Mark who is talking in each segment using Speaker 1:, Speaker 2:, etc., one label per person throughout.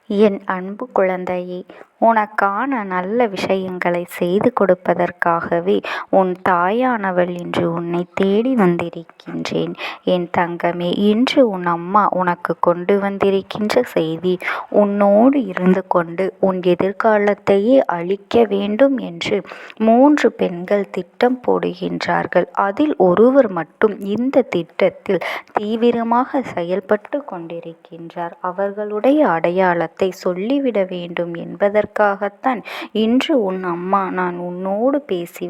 Speaker 1: என் அன்பு குழந்தையே, உனக்கான நல்ல விஷயங்களை செய்து கொடுப்பதற்காகவே உன் தாயானவள் இன்று உன்னை தேடி வந்திருக்கின்றேன். என் தங்கமே, இன்று உன் அம்மா உனக்கு கொண்டு வந்திருக்கின்ற செய்தி, உன்னோடு இருந்து கொண்டு உன் எதிர்காலத்தையே அழிக்க வேண்டும் என்று 3 பெண்கள் திட்டம் போடுகின்றார்கள். அதில் ஒருவர் மட்டும் இந்த திட்டத்தில் தீவிரமாக செயல்பட்டு கொண்டிருக்கின்றார். அவர்களுடைய அடையாளத்தை சொல்லிவிட வேண்டும் என்பதற்காகத்தான் இன்று உன் அம்மா நான் உன்னோடு பேசி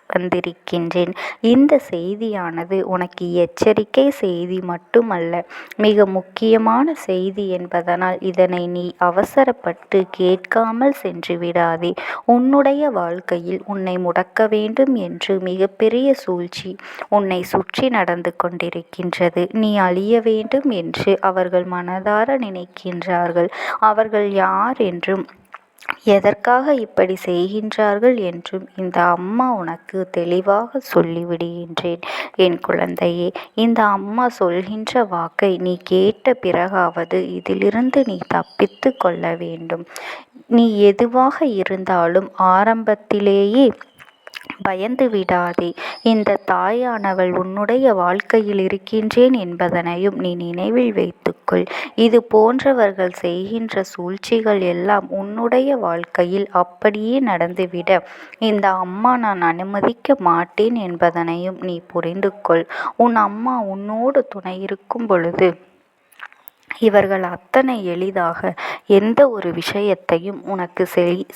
Speaker 1: வந்திருக்கின்றேன். இந்த செய்தியானது உனக்கு எச்சரிக்கை செய்தி மட்டுமல்ல, மிக முக்கியமான செய்தி என்பதனால் இதனை நீ அவசரப்பட்டு கேட்காமல் சென்று விடாதே. உன்னுடைய வாழ்க்கையில் உன்னை முடக்க வேண்டும் என்று மிகப்பெரிய சூழ்ச்சி உன்னை சுற்றி நடந்து கொண்டிருக்கின்றது. நீ அழிய வேண்டும் என்று அவர்கள் மனதார நினைக்கின்றார்கள். அவர்கள் யார் என்றும் எதற்காக இப்படி செய்கின்றார்கள் என்றும் இந்த அம்மா உனக்கு தெளிவாக சொல்லிவிடுகின்றேன். என் குழந்தையே, இந்த அம்மா சொல்கின்ற வாக்கை நீ கேட்ட பிறகாவது இதிலிருந்து நீ தப்பித்து கொள்ள வேண்டும். நீ எதுவாக இருந்தாலும் ஆரம்பத்திலேயே பயந்து விடாதே. இந்த தாயானவள் உன்னுடைய வாழ்க்கையில் இருக்கின்றேன் என்பதனையும் நீ நினைவில் வைத்துக்கொள். இது போன்றவர்கள் செய்கின்ற சூழ்ச்சிகள் எல்லாம் உன்னுடைய வாழ்க்கையில் அப்படியே நடந்துவிட இந்த அம்மா நான் அனுமதிக்க மாட்டேன் என்பதனையும் நீ புரிந்து கொள். உன் அம்மா உன்னோடு துணை இருக்கும் பொழுது இவர்கள் அத்தனை எளிதாக எந்த ஒரு விஷயத்தையும் உனக்கு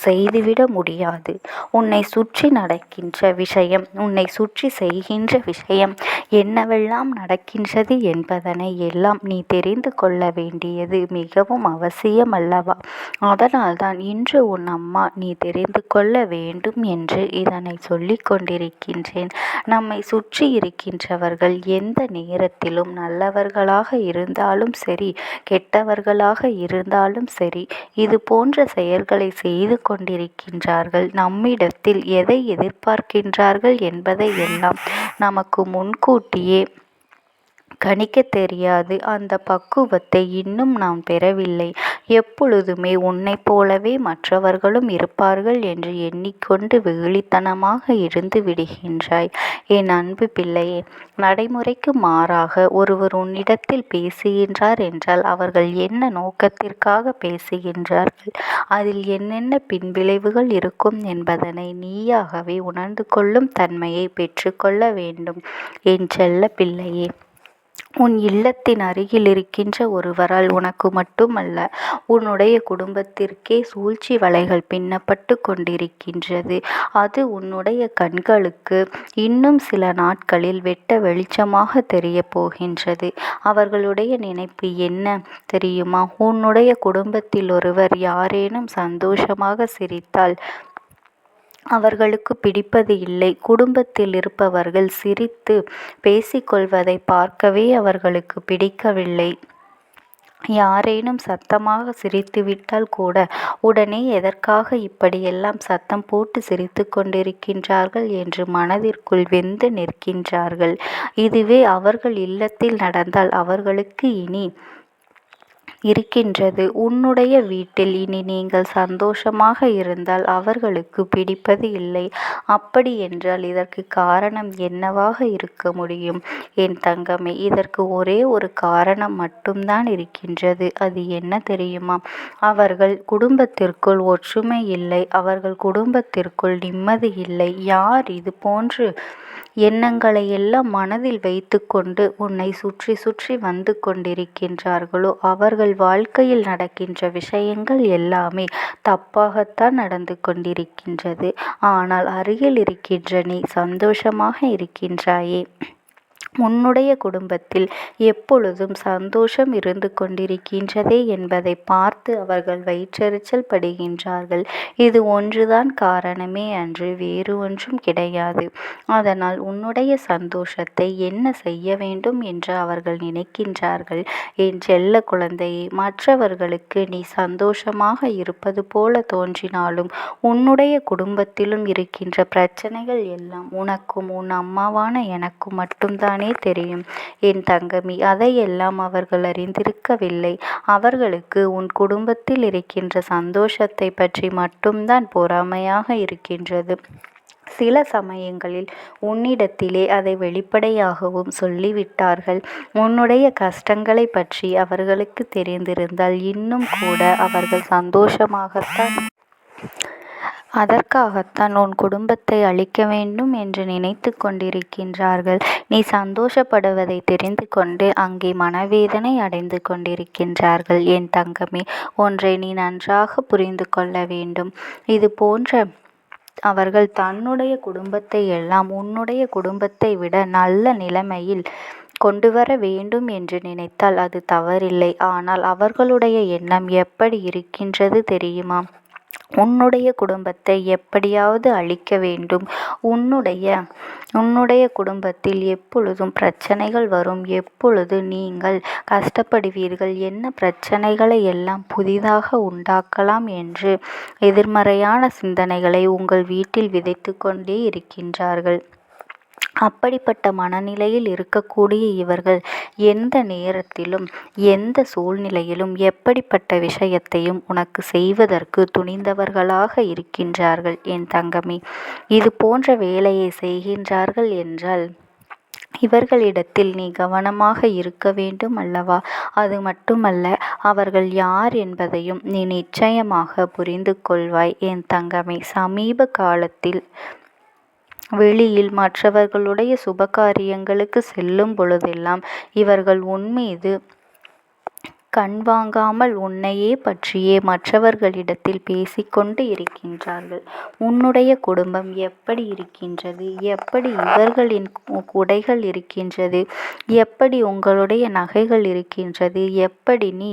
Speaker 1: செய்துவிட முடியாது. உன்னை சுற்றி நடக்கின்ற விஷயம், உன்னை சுற்றி செய்கின்ற விஷயம் என்னவெல்லாம் நடக்கின்றது என்பதனை எல்லாம் நீ தெரிந்து கொள்ள வேண்டியது மிகவும் அவசியம் அல்லவா? அதனால்தான் இன்று உன் அம்மா நீ தெரிந்து கொள்ள வேண்டும் என்று இதனை சொல்லிக் கொண்டிருக்கின்றேன். நம்மை சுற்றி இருக்கின்றவர்கள் எந்த நேரத்திலும் நல்லவர்களாக இருந்தாலும் சரி, கெட்டவர்களாக இருந்தாலும் சரி, இது போன்ற செயல்களை செய்து கொண்டிருக்கின்றார்கள். நம்மிடத்தில் எதை எதிர்பார்க்கின்றார்கள் என்பதை எல்லாம் நமக்கு முன்கூட்டியே கணிக்க தெரியாது. அந்த பக்குவத்தை இன்னும் நாம் பெறவில்லை. எப்பொழுதுமே உன்னைப் போலவே மற்றவர்களும் இருப்பார்கள் என்று எண்ணிக்கொண்டு வெகுளித்தனமாக இருந்து விடுகின்றாய். என் அன்பு பிள்ளையே, நடைமுறைக்கு மாறாக ஒருவர் உன்னிடத்தில் பேசுகின்றார் என்றால் அவர்கள் என்ன நோக்கத்திற்காக பேசுகின்றார்கள், அதில் என்னென்ன பின்விளைவுகள் இருக்கும் என்பதனை நீயாகவே உணர்ந்து கொள்ளும் தன்மையை பெற்றுக்கொள்ள வேண்டும். என் செல்ல பிள்ளையே, உன் இல்லத்தின் அருகில் இருக்கின்ற ஒருவரால் உனக்கு மட்டுமல்ல, உன்னுடைய குடும்பத்திற்கே சூழ்ச்சி வலைகள் பின்னப்பட்டு கொண்டிருக்கின்றது. அது உன்னுடைய கண்களுக்கு இன்னும் சில நாட்களில் வெட்ட வெளிச்சமாக தெரிய போகின்றது. அவர்களுடைய நினைப்பு என்ன தெரியுமா? உன்னுடைய குடும்பத்தில் ஒருவர் யாரேனும் சந்தோஷமாக சிரித்தால் அவர்களுக்கு பிடிப்பது இல்லை. குடும்பத்தில் இருப்பவர்கள் சிரித்து பேசிக்கொள்வதை பார்க்கவே அவர்களுக்கு பிடிக்கவில்லை. யாரேனும் சத்தமாக சிரித்துவிட்டால் கூட உடனே எதற்காக இப்படியெல்லாம் சத்தம் போட்டு சிரித்து கொண்டிருக்கின்றார்கள் என்று மனதிற்குள் வெந்து நிற்கின்றார்கள். இதுவே அவர்கள் இல்லத்தில் நடந்தால் அவர்களுக்கு இனி இருக்கின்றது. உன்னுடைய வீட்டில் இனி நீங்கள் சந்தோஷமாக இருந்தால் அவர்களுக்கு பிடிப்பது இல்லை. அப்படி என்றால் இதற்கு காரணம் என்னவாக இருக்க முடியும்? என் தங்கமே, இதற்கு ஒரே ஒரு காரணம் மட்டும்தான் இருக்கின்றது. அது என்ன தெரியுமா? அவர்கள் குடும்பத்திற்குள் ஒற்றுமை இல்லை. அவர்கள் குடும்பத்திற்குள் நிம்மதி இல்லை. யார் இது போன்று எண்ணங்களை எல்லாம் மனதில் வைத்து கொண்டு உன்னை சுற்றி சுற்றி வந்து கொண்டிருக்கின்றார்களோ அவர்கள் வாழ்க்கையில் நடக்கின்ற விஷயங்கள் எல்லாமே தப்பாகத்தான் நடந்து கொண்டிருக்கின்றது. ஆனால் அருகில் இருக்கின்ற நீ சந்தோஷமாக இருக்கின்றாயே. உன்னுடைய குடும்பத்தில் எப்பொழுதும் சந்தோஷம் இருந்து கொண்டிருக்கின்றதே என்பதை பார்த்து அவர்கள் வயிற்றெரிச்சல் படுகின்றார்கள். இது ஒன்றுதான் காரணமே அன்று வேறு ஒன்றும் கிடையாது. அதனால் உன்னுடைய சந்தோஷத்தை என்ன செய்ய வேண்டும் என்று அவர்கள் நினைக்கின்றார்கள். என் செல்ல குழந்தையை, மற்றவர்களுக்கு நீ சந்தோஷமாக இருப்பது போல தோன்றினாலும் உன்னுடைய குடும்பத்திலும் இருக்கின்ற பிரச்சனைகள் எல்லாம் உனக்கும் உன் அம்மாவான எனக்கும் மட்டும்தானே மட்டுமே தெரியும். என் தங்கமே, அதையெல்லாம் அவர்கள் அறிந்திருக்கவில்லை. அவர்களுக்கு உன் குடும்பத்தில் இருக்கின்ற சந்தோஷத்தை பற்றி மட்டும்தான் பொறாமையாக இருக்கின்றது. சில சமயங்களில் உன்னிடத்திலே அதை வெளிப்படையாகவும் சொல்லிவிட்டார்கள். உன்னுடைய கஷ்டங்களை பற்றி அவர்களுக்கு தெரிந்திருந்தால் இன்னும் கூட அவர்கள் சந்தோஷமாகத்தான் அதற்காகத்தான் உன் குடும்பத்தை அழிக்க வேண்டும் என்று நினைத்து கொண்டிருக்கின்றார்கள். நீ சந்தோஷப்படுவதை தெரிந்து கொண்டு அங்கே மனவேதனை அடைந்து கொண்டிருக்கின்றார்கள். என் தங்கமே, ஒன்றை நீ நன்றாக புரிந்து கொள்ள வேண்டும். இது போன்ற அவர்கள் தன்னுடைய குடும்பத்தை எல்லாம் உன்னுடைய குடும்பத்தை விட நல்ல நிலைமையில் கொண்டு வர வேண்டும் என்று நினைத்தால் அது தவறில்லை. ஆனால் அவர்களுடைய எண்ணம் எப்படி இருக்கின்றது தெரியுமா? உன்னுடைய குடும்பத்தை எப்படியாவது அழிக்க வேண்டும். உன்னுடைய குடும்பத்தில் எப்பொழுதும் பிரச்சனைகள் வரும். எப்பொழுது நீங்கள் கஷ்டப்படுவீர்கள், என்ன பிரச்சனைகளை எல்லாம் புதிதாக உண்டாக்கலாம் என்று எதிர்மறையான சிந்தனைகளை உங்கள் வீட்டில் விதைத்து கொண்டே இருக்கின்றார்கள். அப்படிப்பட்ட மனநிலையில் இருக்கக்கூடிய இவர்கள் எந்த நேரத்திலும் எந்த சூழ்நிலையிலும் எப்படிப்பட்ட விஷயத்தையும் உனக்கு செய்வதற்கு துணிந்தவர்களாக இருக்கின்றார்கள். என் தங்கமே, இது போன்ற வேலையை செய்கின்றார்கள் என்றால் இவர்களிடத்தில் நீ கவனமாக இருக்க வேண்டும் அல்லவா? அது மட்டுமல்ல, அவர்கள் யார் என்பதையும் நீ நிச்சயமாக புரிந்து கொள்வாய். என் தங்கமே, சமீப காலத்தில் வெளியில் மற்றவர்களுடைய சுபகாரியங்களுக்கு செல்லும் பொழுதெல்லாம் இவர்கள் உன்மீது கண் வாங்காமல் உன்னையே பற்றியே மற்றவர்களிடத்தில் பேசிக்கொண்டு இருக்கின்றார்கள். உன்னுடைய குடும்பம் எப்படி இருக்கின்றது, எப்படி இவர்களின் உடைகள் இருக்கின்றது, எப்படி உங்களுடைய நகைகள் இருக்கின்றது, எப்படி நீ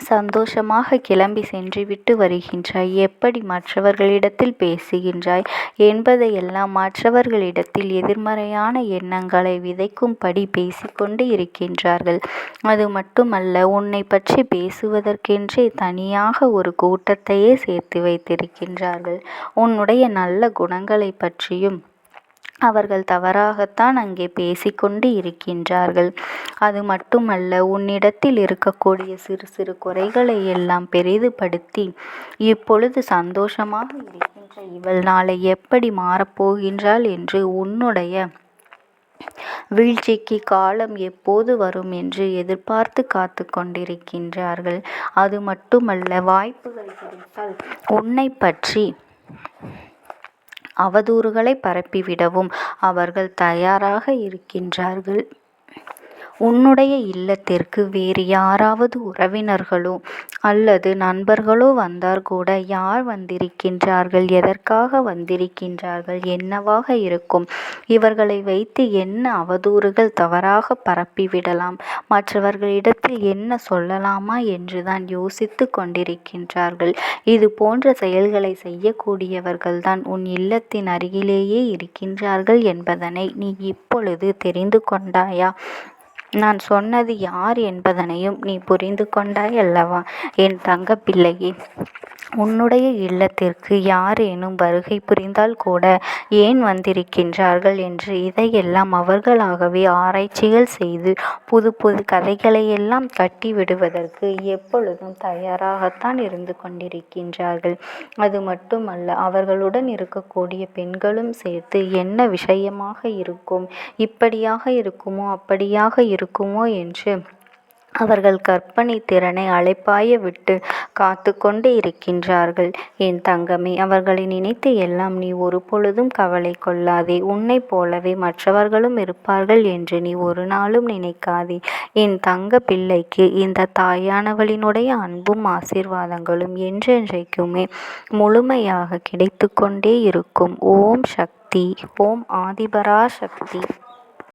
Speaker 1: சந்தோஷமாக கிளம்பி சென்றுவிட்டு வருகின்றாய், எப்படி மற்றவர்களிடத்தில் பேசுகின்றாய் என்பதையெல்லாம் மற்றவர்களிடத்தில் எதிர்மறையான எண்ணங்களை விதைக்கும்படி பேசிக்கொண்டு இருக்கின்றார்கள். அது மட்டுமல்ல, உன்னை பற்றி பேசுவதற்கென்றே தனியாக ஒரு கூட்டத்தையே சேர்த்து வைத்திருக்கின்றார்கள். உன்னுடைய நல்ல குணங்களை பற்றியும் அவர்கள் தவறாகத்தான் அங்கே பேசிக்கொண்டு இருக்கின்றார்கள். அது மட்டுமல்ல, உன்னிடத்தில் இருக்கக்கூடிய சிறு சிறு குறைகளை எல்லாம் பெரிதுபடுத்தி இப்பொழுது சந்தோஷமாக இருக்கின்ற இவள் நாளை எப்படி மாறப்போகின்றாள் என்று உன்னுடைய வீழ்ச்சிக்கு காலம் எப்போது வரும் என்று எதிர்பார்த்து காத்து கொண்டிருக்கின்றார்கள். அது மட்டுமல்ல, வாய்ப்புகள் கிடைத்தால் உன்னை பற்றி அவதூறுகளை பரப்பிவிடவும் அவர்கள் தயாராக இருக்கின்றார்கள். உன்னுடைய இல்லத்திற்கு வேறு யாராவது உறவினர்களோ அல்லது நண்பர்களோ வந்தார் கூட, யார் வந்திருக்கின்றார்கள், எதற்காக வந்திருக்கின்றார்கள், என்னவாக இருக்கும், இவர்களை வைத்து என்ன அவதூறுகள் தவறாக பரப்பிவிடலாம், மற்றவர்களிடத்தில் என்ன சொல்லலாமா என்றுதான் யோசித்து கொண்டிருக்கின்றார்கள். இது போன்ற செயல்களை செய்யக்கூடியவர்கள்தான் உன் இல்லத்தின் அருகிலேயே இருக்கின்றார்கள் என்பதனை நீ இப்பொழுது தெரிந்து கொண்டாயா? நான் சொன்னது யார் என்பதனையும் நீ புரிந்து கொண்டாய் அல்லவா? என் தங்க பிள்ளையே, உன்னுடைய இல்லத்திற்கு யாரேனும் வருகை புரிந்தால் கூட ஏன் வந்திருக்கின்றார்கள் என்று இதையெல்லாம் அவர்களாகவே ஆராய்ச்சிகள் செய்து புது புது கதைகளையெல்லாம் கட்டி விடுவதற்கு எப்பொழுதும் தயாராகத்தான் இருந்து கொண்டிருக்கின்றார்கள். அது மட்டுமல்ல, அவர்களுடன் இருக்கக்கூடிய பெண்களும் சேர்த்து என்ன விஷயமாக இருக்கும், இப்படியாக இருக்குமோ அப்படியாக இருக்குமோ என்று அவர்கள் கற்பனை திறனை அலைப்பாய விட்டு காத்து கொண்டு இருக்கின்றார்கள். என் தங்கமே, அவர்களை நினைத்து எல்லாம் நீ ஒரு பொழுதும் கவலை கொள்ளாதே. உன்னை போலவே மற்றவர்களும் இருப்பார்கள் என்று நீ ஒரு நாளும் நினைக்காதே. என் தங்க பிள்ளைக்கு இந்த தாயானவளினுடைய அன்பும் ஆசீர்வாதங்களும் என்றென்றைக்குமே முழுமையாக கிடைத்து கொண்டே இருக்கும். ஓம் சக்தி. ஓம் ஆதிபரா சக்தி.